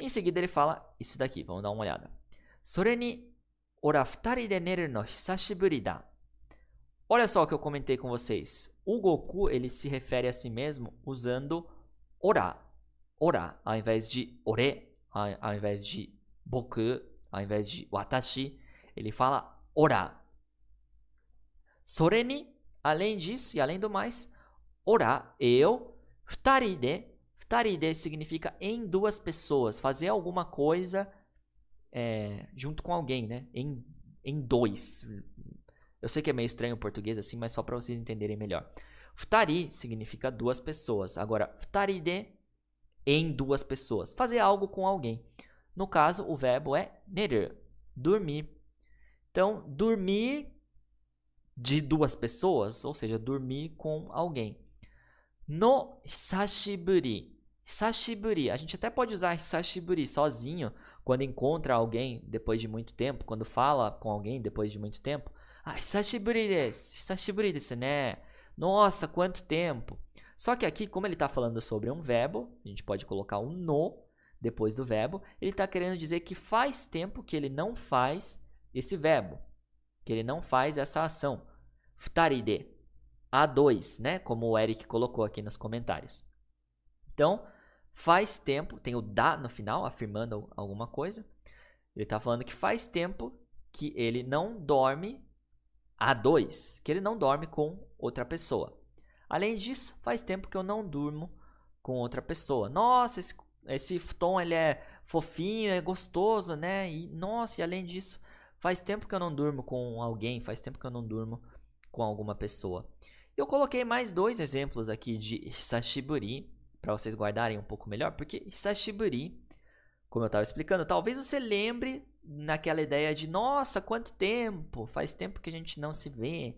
Em seguida ele fala isso daqui, vamos dar uma olhada. それに、ora futari de neru no hisashiburi da. Olha só o que eu comentei com vocês. O Goku, ele se refere a si mesmo usando ora. Ora, ao invés de ore, ao invés de boku, ao invés de watashi, ele fala ora. それに, além disso e além do mais, ora, eu, futari de significa em duas pessoas, fazer alguma coisa junto com alguém, né? Em dois. Eu sei que é meio estranho o português assim, mas só para vocês entenderem melhor. Futari significa duas pessoas. Agora, futari de, em duas pessoas. Fazer algo com alguém. No caso, o verbo é neru, dormir. Então, dormir de duas pessoas, ou seja, dormir com alguém. No hisashiburi. Hisashiburi. A gente até pode usar hisashiburi sozinho quando encontra alguém depois de muito tempo, quando fala com alguém depois de muito tempo. Ah, hisashiburi desu né? Nossa, quanto tempo. Só que aqui, como ele está falando sobre um verbo, a gente pode colocar um no depois do verbo. Ele está querendo dizer que faz tempo que ele não faz esse verbo, que ele não faz essa ação. Futari de. A2, né? Como o Eric colocou aqui nos comentários. Então, faz tempo, tem o da no final, afirmando alguma coisa. Ele está falando que faz tempo que ele não dorme A2, que ele não dorme com outra pessoa. Além disso, faz tempo que eu não durmo com outra pessoa. Nossa, esse futon ele é fofinho, é gostoso, né? E nossa, e além disso, faz tempo que eu não durmo com alguém, faz tempo que eu não durmo com alguma pessoa. Eu coloquei mais dois exemplos aqui de hisashiburi para vocês guardarem um pouco melhor, porque hisashiburi, como eu estava explicando, talvez você lembre naquela ideia de nossa, quanto tempo, faz tempo que a gente não se vê,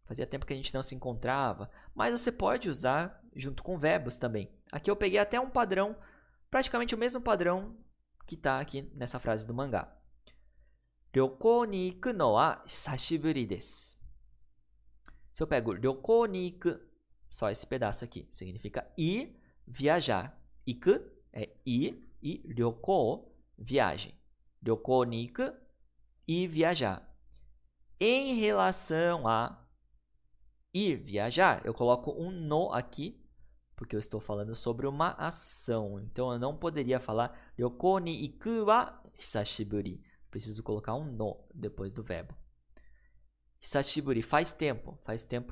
fazia tempo que a gente não se encontrava, mas você pode usar junto com verbos também. Aqui eu peguei até um padrão, praticamente o mesmo padrão que está aqui nessa frase do mangá. Ryoko ni iku no wa hisashiburi desu. Se eu pego ryoko ni iku, só esse pedaço aqui, significa ir, viajar. Iku é ir e ryoko, viagem. Ryoko ni iku, ir, viajar. Em relação a ir, viajar, eu coloco um no aqui, porque eu estou falando sobre uma ação. Então, eu não poderia falar ryoko ni iku wa hisashiburi. Preciso colocar um no depois do verbo. Hisashiburi, faz tempo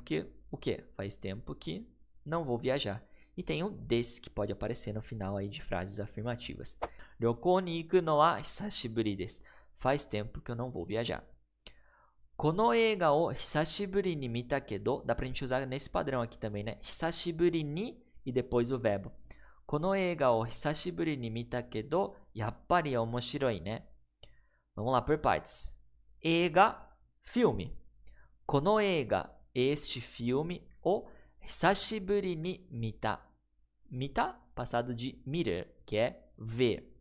que, o quê? Faz tempo que não vou viajar. E tem um desse que pode aparecer no final aí de frases afirmativas. Ryoko ni iku no wa hisashiburi desu. Faz tempo que eu não vou viajar. Kono eiga o hisashiburi ni mita kedo. Dá pra gente usar nesse padrão aqui também, né? Hisashiburi ni e depois o verbo. Kono eiga o hisashiburi ni mita kedo, yappari omoshiroi, né? Vamos lá por partes. Eiga, filme. Kono eiga, este filme, o hisashiburi ni mita. Mita, passado de mirer, que é ver.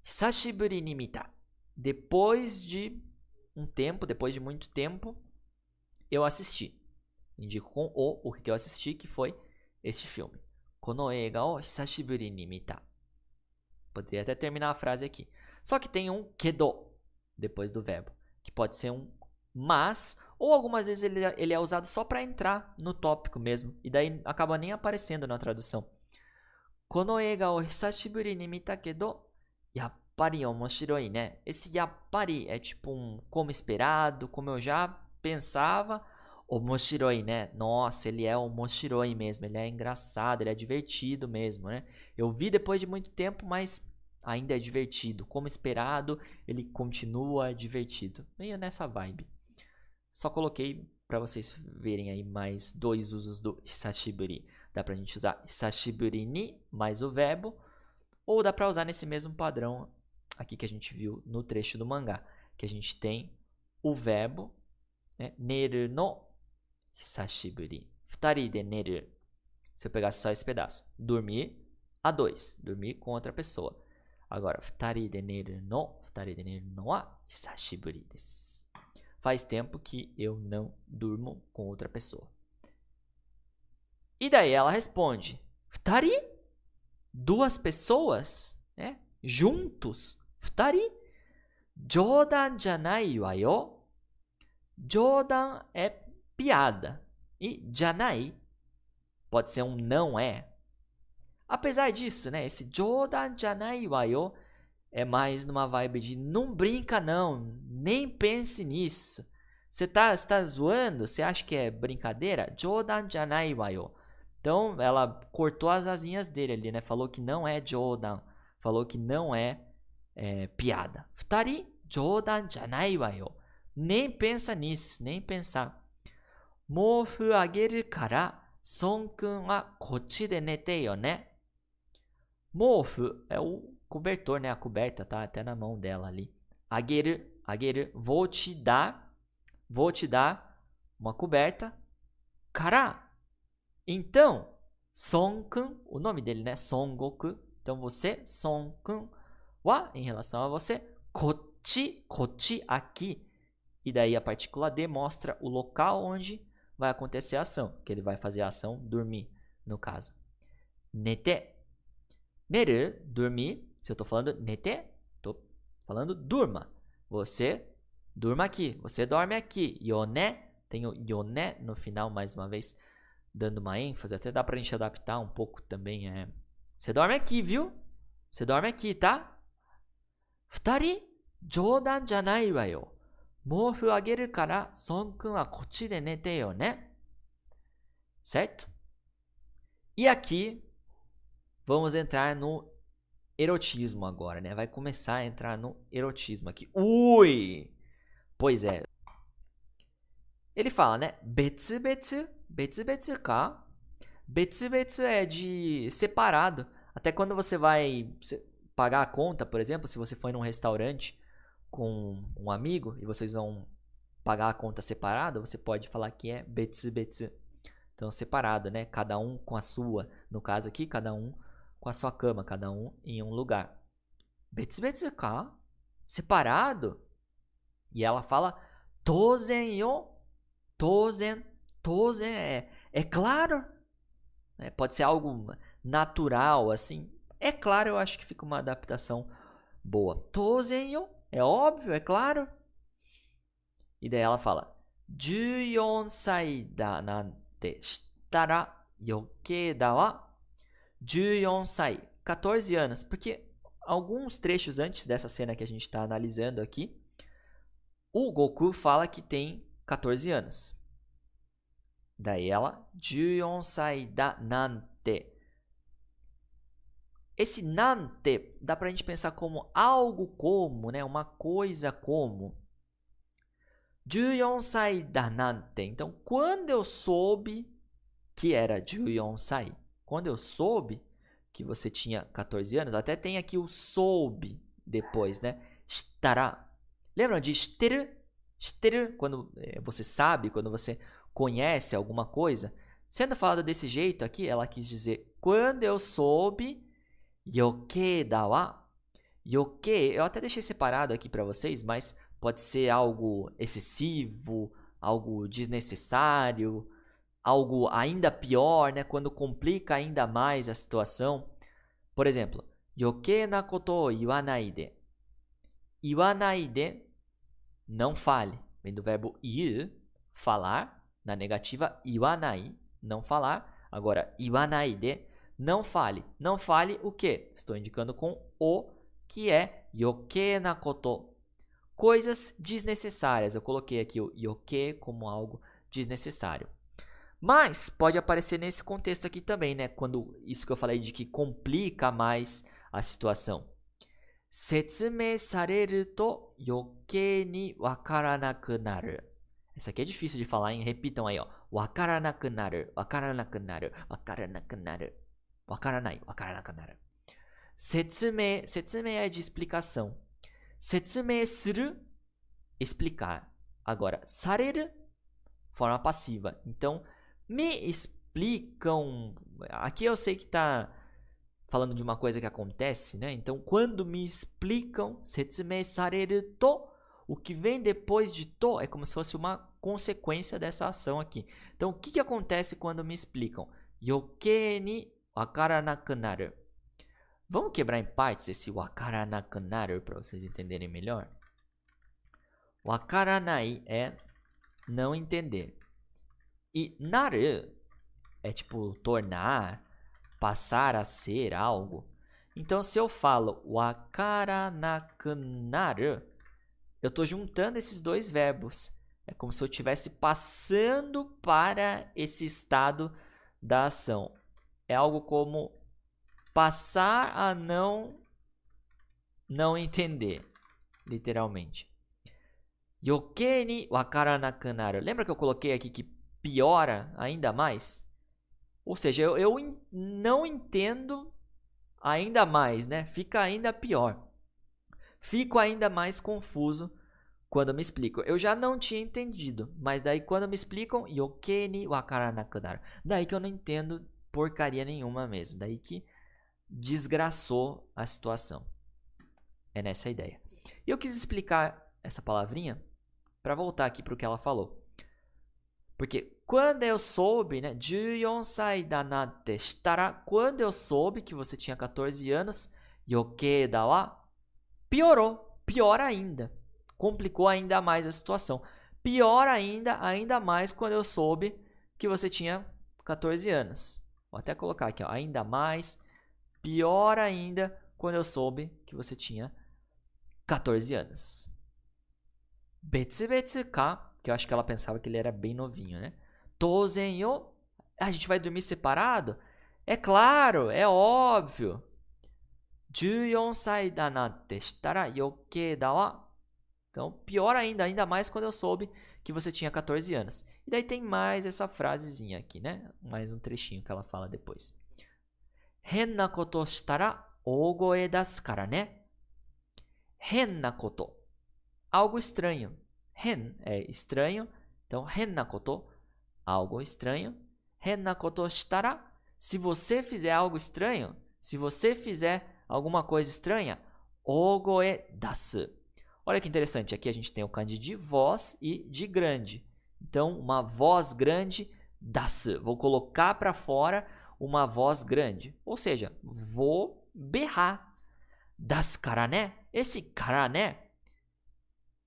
Hisashiburi ni mita. Depois de um tempo, depois de muito tempo, eu assisti. Indico com o que eu assisti, que foi este filme. Kono eiga o hisashiburi ni mita. Poderia até terminar a frase aqui. Só que tem um kedo depois do verbo, que pode ser um mas, ou algumas vezes ele é usado só para entrar no tópico mesmo, e daí acaba nem aparecendo na tradução. Kono eiga o hisashiburi ni mita kedo, yappari omoshiroi, né? Esse yappari é tipo um como esperado, como eu já pensava. Omoshiroi, né? Nossa, ele é omoshiroi mesmo, ele é engraçado, ele é divertido mesmo, né? Eu vi depois de muito tempo, mas ainda é divertido. Como esperado, ele continua divertido. Meio nessa vibe. Só coloquei para vocês verem aí mais dois usos do hisashiburi. Dá pra gente usar hisashiburi ni mais o verbo, ou dá pra usar nesse mesmo padrão aqui que a gente viu no trecho do mangá, que a gente tem o verbo, né, neru no hisashiburi. Futari de neru. Se eu pegasse só esse pedaço, dormir A2, dormir com outra pessoa. Agora, futari de neru no wa hisashiburi desu. Faz tempo que eu não durmo com outra pessoa. E daí ela responde: futari? Duas pessoas? Né? juntos. Futari, jodan janai wa yo. Jodan é piada. E janai pode ser um não é. Apesar disso, né? Esse jodan janai wa yo é mais numa vibe de não brinca não, nem pense nisso. Você tá zoando? Você acha que é brincadeira? Jodan janai wa yo. Então, ela cortou as asinhas dele ali, né? Falou que não é jodan. Falou que não é piada. Futari, jodan janai wa yo. Nem pensa nisso, nem pensar. Moufu ageru kara, Son-kun wa kochi de nete yo ne. Moufu é o cobertor, né? A coberta tá até na mão dela ali. Ageru, vou te dar uma coberta. Kara, então, Son-kun, o nome dele, né? Son-goku. Então você, Son-kun, wa, em relação a você, kochi, aqui. E daí a partícula D mostra o local onde vai acontecer a ação, que ele vai fazer a ação dormir, no caso. Nete. Neru, dormir. Se eu tô falando nete, tô falando durma. Você durma aqui, você dorme aqui. Yone, tem o yone no final mais uma vez, dando uma ênfase, até dá pra gente adaptar um pouco também. Você dorme aqui, viu? Você dorme aqui, tá? Futari, jodan janai wa yo. Moufu ageru kara, Son-kun wa kochi de nete yo ne. Certo? E aqui, vamos entrar no erotismo agora, né? Vai começar a entrar no erotismo aqui. Ui! Pois é. Ele fala, né? Betsubetsu ka. Betsubetsu é de separado. Até quando você vai pagar a conta, por exemplo, se você for num restaurante com um amigo e vocês vão pagar a conta separada, você pode falar que é betsubetsu. Então, separado, né? Cada um com a sua. No caso aqui, cada um com a sua cama, cada um em um lugar. Betsubetsu ka? Separado? E ela fala tozen yo. Tozen é claro. Pode ser algo natural, assim. É claro, eu acho que fica uma adaptação boa. Tozen yo é óbvio, é claro. E daí ela fala 14 sai da nante shitara yoke da wa. 14 sai, 14 anos. Porque alguns trechos antes dessa cena que a gente está analisando aqui, o Goku fala que tem 14 anos. Daí ela 14 sai da nante. Esse nante dá pra gente pensar como algo como, né? Uma coisa como. 14 sai da nante. Então, quando eu soube que era 14 sai, quando eu soube que você tinha 14 anos, até tem aqui o soube depois, né? Shitara. Lembram de shiteru? Shiteru, quando você sabe, quando você conhece alguma coisa. Sendo falado desse jeito aqui, ela quis dizer quando eu soube. Yoke da wa. Yoke, eu até deixei separado aqui para vocês, mas pode ser algo excessivo, algo desnecessário, algo ainda pior, né? Quando complica ainda mais a situação. Por exemplo, yoke na koto o iwanai de. Iwanai de, não fale. Vem do verbo ir, falar. Na negativa, iwanai, não falar. Agora, iwanai de, não fale. Não fale o quê? Estou indicando com o, que é yoke na koto. Coisas desnecessárias. Eu coloquei aqui o yoke como algo desnecessário. Mas pode aparecer nesse contexto aqui também, né? Quando isso que eu falei de que complica mais a situação. Setsumei sareru to yoke ni wakaranaku naru. Essa aqui é difícil de falar, hein? Repitam aí, ó. Wakaranaku naru, wakaranaku naru, wakaranaku naru. Wakaranai, wakaranaku naru. Setsumei é de explicação. Setsumei suru, explicar. Agora, sareru, forma passiva. Então, me explicam. Aqui eu sei que tá falando de uma coisa que acontece, né? Então, quando me explicam, setsumei sareru to, o que vem depois de to é como se fosse uma consequência dessa ação aqui. Então, o que acontece quando me explicam? Yoke ni wakaranaku naru. Vamos quebrar em partes esse wakaranakanaru para vocês entenderem melhor? Wakaranai é não entender. E naru é tipo tornar, passar a ser algo. Então, se eu falo wakaranakanaru, eu estou juntando esses dois verbos. É como se eu estivesse passando para esse estado da ação. É algo como passar a não entender, literalmente. Yoke ni wakaranaku naru. Lembra que eu coloquei aqui que piora ainda mais? Ou seja, eu não entendo ainda mais, né? Fica ainda pior. Fico ainda mais confuso quando me explicam. Eu já não tinha entendido, mas daí quando me explicam, yoke ni wakaranaku naru. Daí que eu não entendo porcaria nenhuma mesmo. Daí que desgraçou a situação. É nessa ideia. E eu quis explicar essa palavrinha para voltar aqui para o que ela falou. Porque quando eu soube, né, 14 sai da natte shitara, quando eu soube que você tinha 14 anos, yoke da wa piorou, pior ainda. Complicou ainda mais a situação. Pior ainda mais quando eu soube que você tinha 14 anos. Vou até colocar aqui, ó, ainda mais, pior ainda quando eu soube que você tinha 14 anos. Betsubetsu ka, que eu acho que ela pensava que ele era bem novinho, né? Touzen yo, a gente vai dormir separado? É claro, é óbvio. 14 sai da natte shitara yoke da wa. Então, pior ainda mais quando eu soube que você tinha 14 anos. E daí tem mais essa frasezinha aqui, né? Mais um trechinho que ela fala depois. Henna koto shitara ogoe dasu kara ne. Henna koto. Algo estranho. Hen é estranho. Então, henna koto, algo estranho. Henna koto shitara, se você fizer algo estranho, se você fizer alguma coisa estranha, ogoe dasu. Olha que interessante, aqui a gente tem o kanji de voz e de grande. Então, uma voz grande, dasu. Vou colocar para fora uma voz grande. Ou seja, vou berrar. Dasu kara ne. Esse kara ne,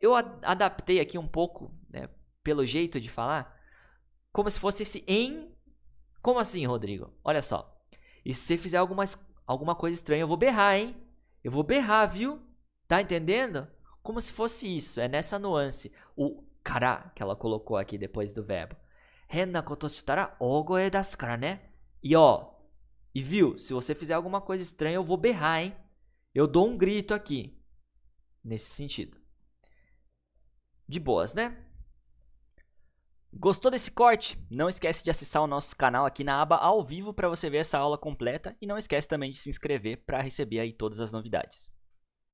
eu adaptei aqui um pouco, né, pelo jeito de falar, como se fosse esse em. Como assim, Rodrigo? Olha só. E se você fizer alguma coisa estranha, eu vou berrar, hein? Eu vou berrar, viu? Tá entendendo? Como se fosse isso. É nessa nuance. O kara que ela colocou aqui depois do verbo. Henna koto shitara ogoe dasu kara ne. E ó. E viu? Se você fizer alguma coisa estranha, eu vou berrar, hein? Eu dou um grito aqui. Nesse sentido. De boas, né? Gostou desse corte? Não esquece de acessar o nosso canal aqui na aba ao vivo para você ver essa aula completa e não esquece também de se inscrever para receber aí todas as novidades.